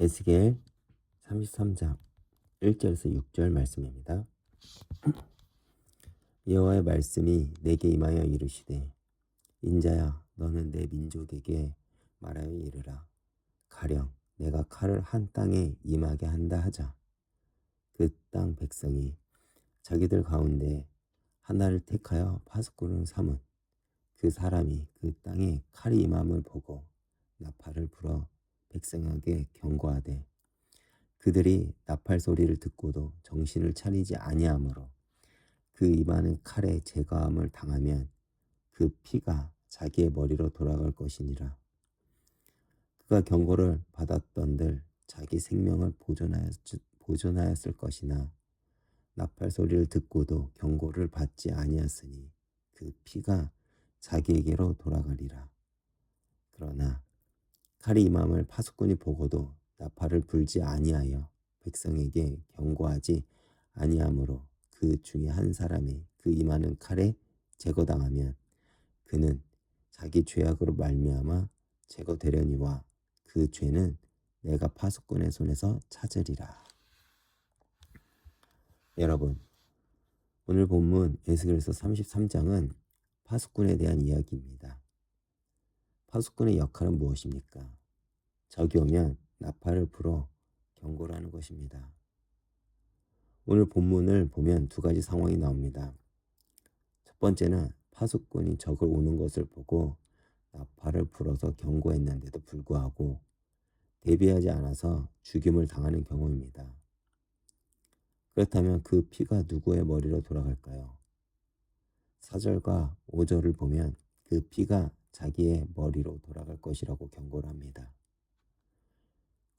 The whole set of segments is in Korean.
에스겔 33장 1절에서 6절 말씀입니다. 여호와의 말씀이 내게 임하여 이르시되 인자야 너는 내 민족에게 말하여 이르라. 가령 내가 칼을 한 땅에 임하게 한다 하자. 그 땅 백성이 자기들 가운데 하나를 택하여 파수꾼을 삼은 그 사람이 그 땅에 칼이 임함을 보고 나팔을 불어 백성에게 경고하되 그들이 나팔 소리를 듣고도 정신을 차리지 아니하므로 그 임하는 칼에 제거함을 당하면 그 피가 자기의 머리로 돌아갈 것이니라. 그가 경고를 받았던들 자기 생명을 보존하였을 것이나 나팔 소리를 듣고도 경고를 받지 아니하였으니 그 피가 자기에게로 돌아가리라. 그러나 칼이 임함을 파수꾼이 보고도 나팔을 불지 아니하여 백성에게 경고하지 아니하므로 그 중에 한 사람이 그 임하는 칼에 제거당하면 그는 자기 죄악으로 말미암아 제거되려니와 그 죄는 내가 파수꾼의 손에서 찾으리라. 여러분, 오늘 본문 에스겔서 33장은 파수꾼에 대한 이야기입니다. 파수꾼의 역할은 무엇입니까? 적이 오면 나팔을 불어 경고를 하는 것입니다. 오늘 본문을 보면 두 가지 상황이 나옵니다. 첫 번째는 파수꾼이 적을 오는 것을 보고 나팔을 불어서 경고했는데도 불구하고 대비하지 않아서 죽임을 당하는 경우입니다. 그렇다면 그 피가 누구의 머리로 돌아갈까요? 4절과 5절을 보면 그 피가 자기의 머리로 돌아갈 것이라고 경고를 합니다.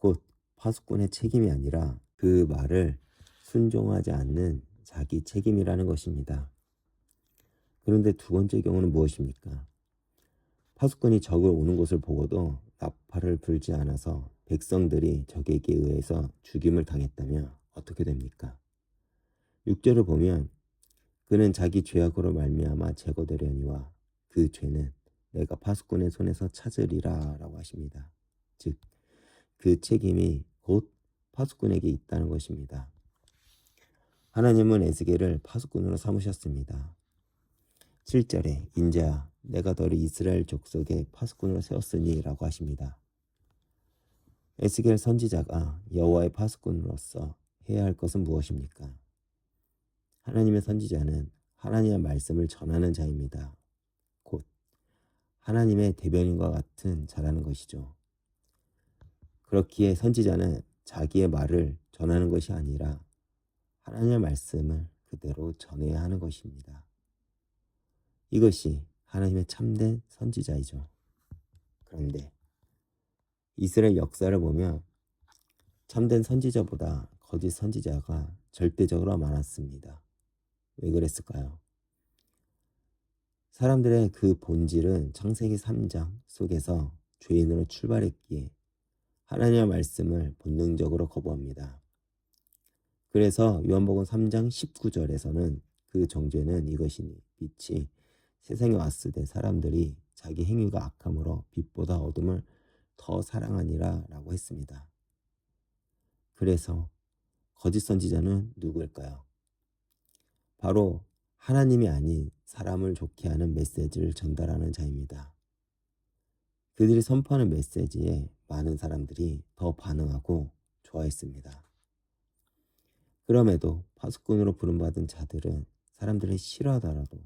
곧 파수꾼의 책임이 아니라 그 말을 순종하지 않는 자기 책임이라는 것입니다. 그런데 두 번째 경우는 무엇입니까? 파수꾼이 적을 오는 것을 보고도 나팔을 불지 않아서 백성들이 적에게 의해서 죽임을 당했다면 어떻게 됩니까? 6절을 보면 그는 자기 죄악으로 말미암아 제거되려니와 그 죄는 내가 파수꾼의 손에서 찾으리라 라고 하십니다. 즉 그 책임이 곧 파수꾼에게 있다는 것입니다. 하나님은 에스겔을 파수꾼으로 삼으셨습니다. 7절에 인자야 내가 너를 이스라엘 족속의 파수꾼으로 세웠으니 라고 하십니다. 에스겔 선지자가 여호와의 파수꾼으로서 해야 할 것은 무엇입니까? 하나님의 선지자는 하나님의 말씀을 전하는 자입니다. 곧 하나님의 대변인과 같은 자라는 것이죠. 그렇기에 선지자는 자기의 말을 전하는 것이 아니라 하나님의 말씀을 그대로 전해야 하는 것입니다. 이것이 하나님의 참된 선지자이죠. 그런데 이스라엘 역사를 보면 참된 선지자보다 거짓 선지자가 절대적으로 많았습니다. 왜 그랬을까요? 사람들의 그 본질은 창세기 3장 속에서 죄인으로 출발했기에 하나님의 말씀을 본능적으로 거부합니다. 그래서 요한복음 3장 19절에서는 그 정죄는 이것이니 빛이 세상에 왔을 때 사람들이 자기 행위가 악함으로 빛보다 어둠을 더 사랑하니라 라고 했습니다. 그래서 거짓 선지자는 누구일까요? 바로 하나님이 아닌 사람을 좋게 하는 메시지를 전달하는 자입니다. 그들이 선포하는 메시지에 많은 사람들이 더 반응하고 좋아했습니다. 그럼에도 파수꾼으로 부름받은 자들은 사람들이 싫어하더라도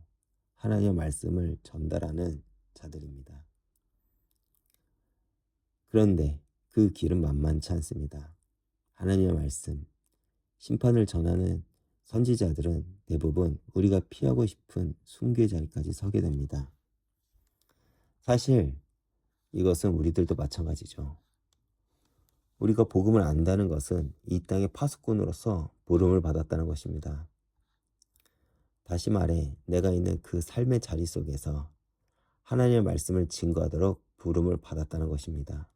하나님의 말씀을 전달하는 자들입니다. 그런데 그 길은 만만치 않습니다. 하나님의 말씀, 심판을 전하는 선지자들은 대부분 우리가 피하고 싶은 순교의 자리까지 서게 됩니다. 사실 이것은 우리들도 마찬가지죠. 우리가 복음을 안다는 것은 이 땅의 파수꾼으로서 부름을 받았다는 것입니다. 다시 말해 내가 있는 그 삶의 자리 속에서 하나님의 말씀을 증거하도록 부름을 받았다는 것입니다.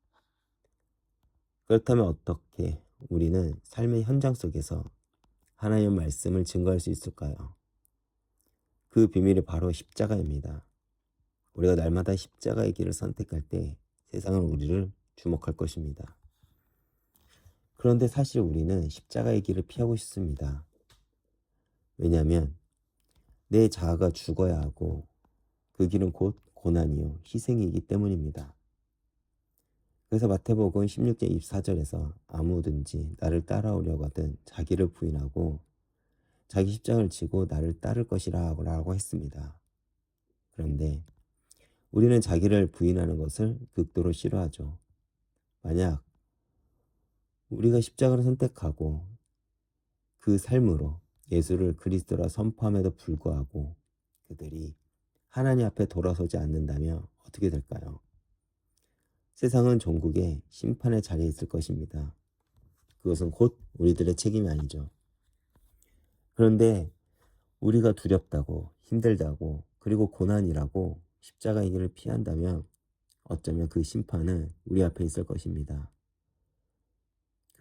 그렇다면 어떻게 우리는 삶의 현장 속에서 하나님의 말씀을 증거할 수 있을까요? 그 비밀이 바로 십자가입니다. 우리가 날마다 십자가의 길을 선택할 때 세상은 우리를 주목할 것입니다. 그런데 사실 우리는 십자가의 길을 피하고 싶습니다. 왜냐하면 내 자아가 죽어야 하고 그 길은 곧 고난이요 희생이기 때문입니다. 그래서 마태복음 16장 24절에서 아무든지 나를 따라오려고 하든 자기를 부인하고 자기 십자가를 지고 나를 따를 것이라고 했습니다. 그런데 우리는 자기를 부인하는 것을 극도로 싫어하죠. 만약 우리가 십자가를 선택하고 그 삶으로 예수를 그리스도라 선포함에도 불구하고 그들이 하나님 앞에 돌아서지 않는다면 어떻게 될까요? 세상은 종국의 심판의 자리에 있을 것입니다. 그것은 곧 우리들의 책임이 아니죠. 그런데 우리가 두렵다고 힘들다고 그리고 고난이라고 십자가의 길을 피한다면 어쩌면 그 심판은 우리 앞에 있을 것입니다.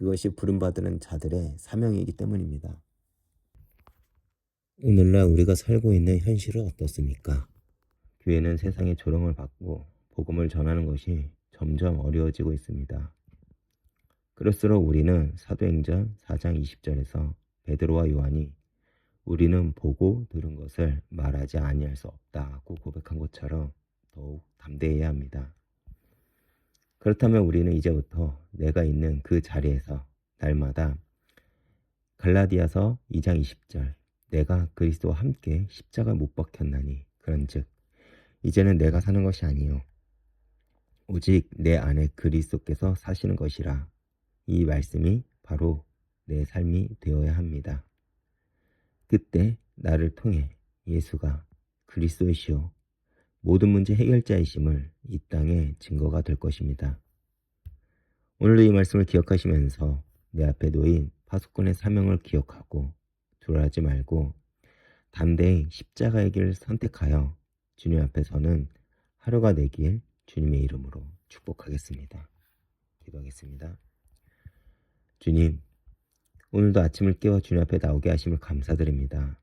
그것이 부름받은 자들의 사명이기 때문입니다. 오늘날 우리가 살고 있는 현실은 어떻습니까? 교회는 세상의 조롱을 받고 복음을 전하는 것이 점점 어려워지고 있습니다. 그럴수록 우리는 사도행전 4장 20절에서 베드로와 요한이 우리는 보고 들은 것을 말하지 아니할 수 없다고 고백한 것처럼 더욱 담대해야 합니다. 그렇다면 우리는 이제부터 내가 있는 그 자리에서 날마다 갈라디아서 2장 20절 내가 그리스도와 함께 십자가 못 박혔나니 그런즉 이제는 내가 사는 것이 아니요 오직 내 안에 그리스도께서 사시는 것이라 이 말씀이 바로 내 삶이 되어야 합니다. 그때 나를 통해 예수가 그리스도이시오 모든 문제 해결자이심을 이 땅에 증거가 될 것입니다. 오늘도 이 말씀을 기억하시면서 내 앞에 놓인 파수꾼의 사명을 기억하고 두려워하지 말고 담대히 십자가의 길을 선택하여 주님 앞에 서는 하루가 되길 주님의 이름으로 축복하겠습니다. 기도하겠습니다. 주님, 오늘도 아침을 깨워 주님 앞에 나오게 하심을 감사드립니다.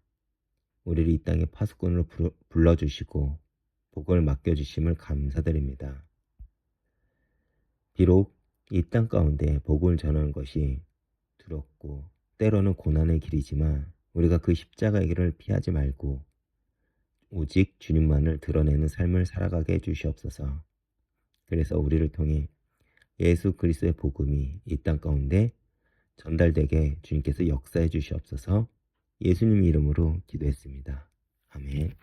우리를 이 땅의 파수꾼으로 불러주시고 복을 맡겨주심을 감사드립니다. 비록 이 땅 가운데 복음을 전하는 것이 두렵고 때로는 고난의 길이지만 우리가 그 십자가의 길을 피하지 말고 오직 주님만을 드러내는 삶을 살아가게 해주시옵소서. 그래서 우리를 통해 예수 그리스도의 복음이 이 땅 가운데 전달되게 주님께서 역사해 주시옵소서. 예수님 이름으로 기도했습니다. 아멘.